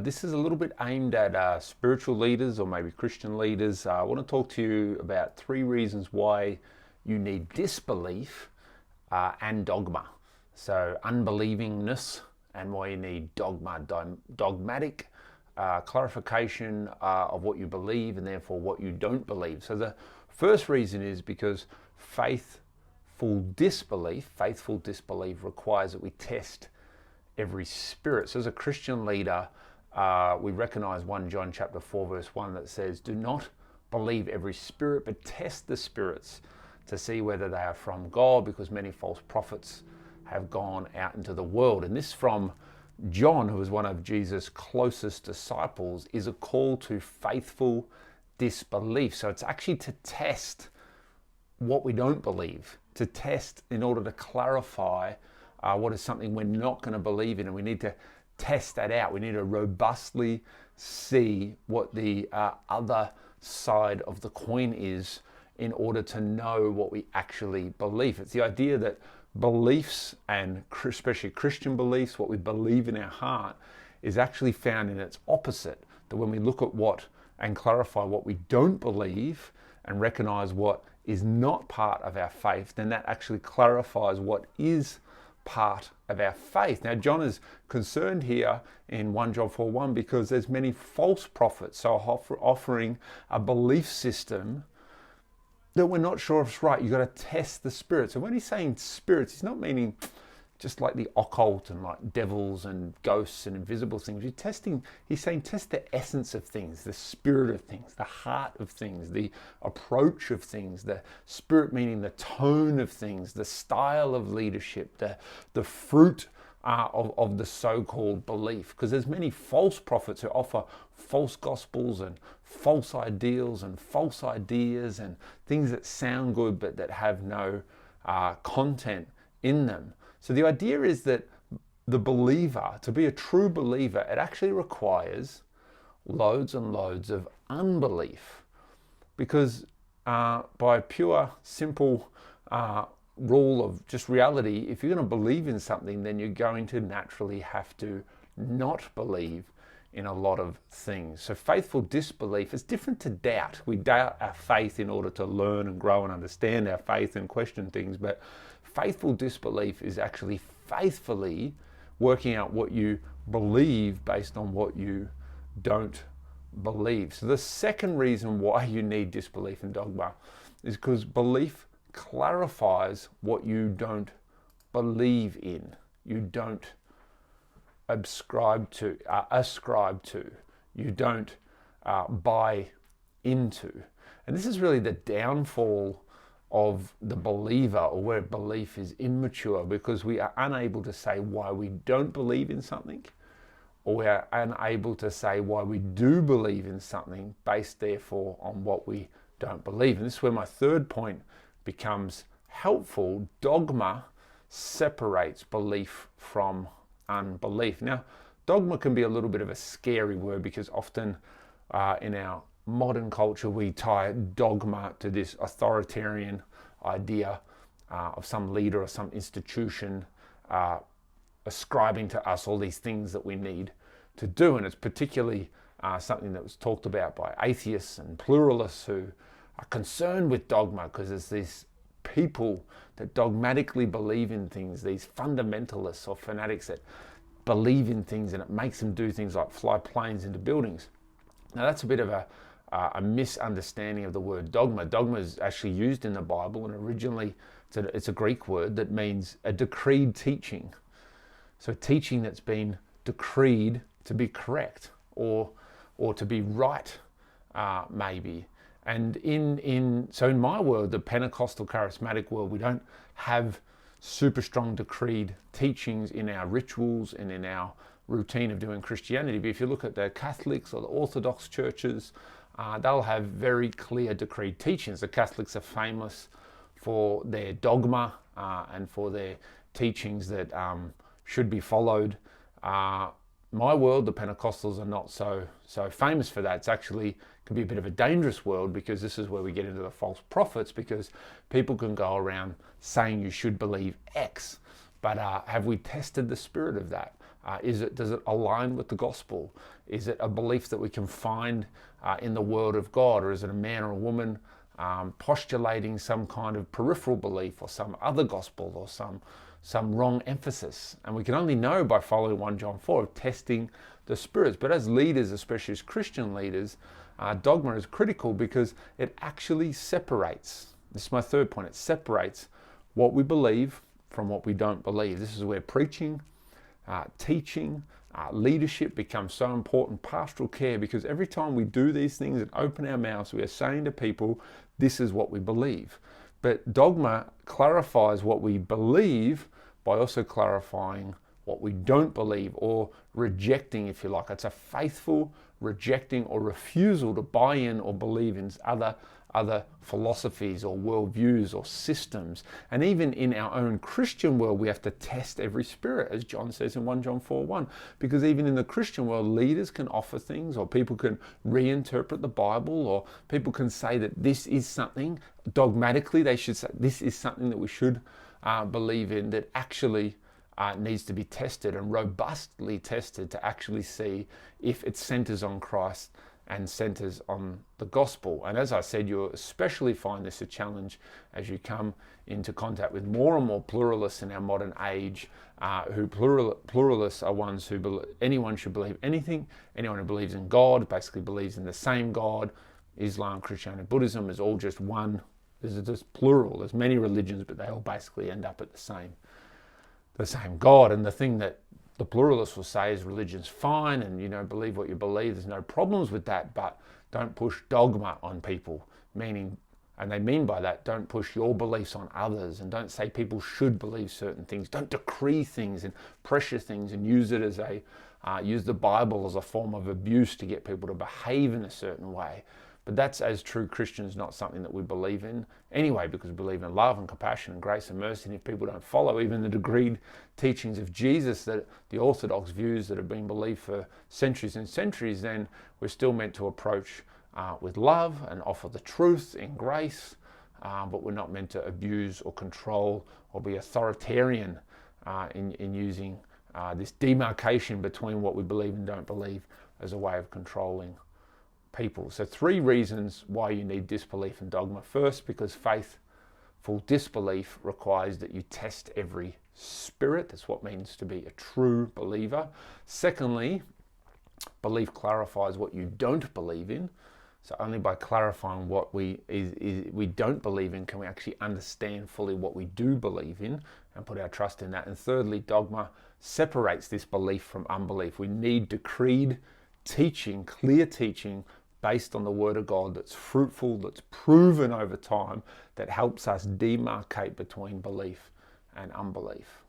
This is a little bit aimed at spiritual leaders or maybe Christian leaders. I want to talk to you about 3 reasons why you need disbelief and dogma. So unbelievingness and why you need dogma, dogmatic clarification of what you believe and therefore what you don't believe. So the first reason is because faithful disbelief requires that we test every spirit. So as a Christian leader, we recognize 1 John chapter 4 verse 1 that says, do not believe every spirit, but test the spirits to see whether they are from God, because many false prophets have gone out into the world. And this from John, who was one of Jesus' closest disciples, is a call to faithful disbelief. So it's actually to test what we don't believe, to test in order to clarify what is something we're not going to believe in, and we need to test that out. We need to robustly see what the other side of the coin is in order to know what we actually believe. It's the idea that beliefs, and especially Christian beliefs, what we believe in our heart, is actually found in its opposite. That when we look at what and clarify what we don't believe and recognize what is not part of our faith, then that actually clarifies what is part of our faith. Now, John is concerned here in 1 John 4:1 because there's many false prophets, so offering a belief system that we're not sure if it's right. You've got to test the spirits. So when he's saying spirits, he's not meaning just like the occult and like devils and ghosts and invisible things. He's saying test the essence of things, the spirit of things, the heart of things, the approach of things, the spirit meaning the tone of things, the style of leadership, the fruit of the so-called belief. Because there's many false prophets who offer false gospels and false ideals and false ideas and things that sound good but that have no content in them. So the idea is that the believer, to be a true believer, it actually requires loads and loads of unbelief. Because by pure, simple rule of just reality, if you're going to believe in something, then you're going to naturally have to not believe in a lot of things. So faithful disbelief is different to doubt. We doubt our faith in order to learn and grow and understand our faith and question things, but faithful disbelief is actually faithfully working out what you believe based on what you don't believe. So the second reason why you need disbelief and dogma is because belief clarifies what you don't believe in. You don't ascribe to. You don't buy into. And this is really the downfall of the believer, or where belief is immature, because we are unable to say why we don't believe in something, or we are unable to say why we do believe in something based therefore on what we don't believe. And this is where my third point becomes helpful. Dogma separates belief from unbelief. Now, dogma can be a little bit of a scary word, because often in our modern culture we tie dogma to this authoritarian idea of some leader or some institution ascribing to us all these things that we need to do. And it's particularly something that was talked about by atheists and pluralists who are concerned with dogma, because there's these people that dogmatically believe in things, these fundamentalists or fanatics that believe in things, and it makes them do things like fly planes into buildings. Now that's a bit of a misunderstanding of the word dogma. Dogma is actually used in the Bible, and originally it's a Greek word that means a decreed teaching. So teaching that's been decreed to be correct or to be right, maybe. And in my world, the Pentecostal charismatic world, we don't have super strong decreed teachings in our rituals and in our routine of doing Christianity. But if you look at the Catholics or the Orthodox churches, they'll have very clear decreed teachings. The Catholics are famous for their dogma and for their teachings that should be followed. My world, the Pentecostals, are not so famous for that. It's actually can be a bit of a dangerous world, because this is where we get into the false prophets, because people can go around saying you should believe X, but have we tested the spirit of that? Does it align with the gospel? Is it a belief that we can find in the Word of God, or is it a man or a woman postulating some kind of peripheral belief or some other gospel or some wrong emphasis? And we can only know by following 1 John 4 of testing the spirits. But as leaders, especially as Christian leaders, dogma is critical because it actually separates. This is my third point. It separates what we believe from what we don't believe. This is where preaching, teaching, leadership becomes so important, pastoral care, because every time we do these things and open our mouths, we are saying to people, this is what we believe. But dogma clarifies what we believe by also clarifying what we don't believe, or rejecting, if you like. It's a faithful rejecting or refusal to buy in or believe in other philosophies or worldviews or systems. And even in our own Christian world, we have to test every spirit, as John says in 1 John 4:1, because even in the Christian world, leaders can offer things, or people can reinterpret the Bible, or people can say that this is something, dogmatically they should say this is something that we should believe in, that actually needs to be tested and robustly tested to actually see if it centers on Christ and centers on the gospel. And as I said, you'll especially find this a challenge as you come into contact with more and more pluralists in our modern age, pluralists are ones who believe anyone should believe anything. Anyone who believes in God basically believes in the same God. Islam, Christianity, Buddhism is all just one. There's just plural. There's many religions, but they all basically end up at the same God. And the thing that the pluralists will say is religion's fine, and believe what you believe, there's no problems with that, but don't push dogma on people, meaning, and they mean by that, don't push your beliefs on others, and don't say people should believe certain things. Don't decree things and pressure things and use it as use the Bible as a form of abuse to get people to behave in a certain way. But that's, as true Christians, not something that we believe in anyway, because we believe in love and compassion and grace and mercy. And if people don't follow even the decreed teachings of Jesus, that the orthodox views that have been believed for centuries and centuries, then we're still meant to approach with love and offer the truth in grace, but we're not meant to abuse or control or be authoritarian in using this demarcation between what we believe and don't believe as a way of controlling people. So 3 reasons why you need disbelief and dogma. First, because faithful disbelief requires that you test every spirit. That's what it means to be a true believer. Secondly, belief clarifies what you don't believe in. So only by clarifying what we don't believe in can we actually understand fully what we do believe in and put our trust in that. And thirdly, dogma separates this belief from unbelief. We need decreed teaching, clear teaching, based on the Word of God, that's fruitful, that's proven over time, that helps us demarcate between belief and unbelief.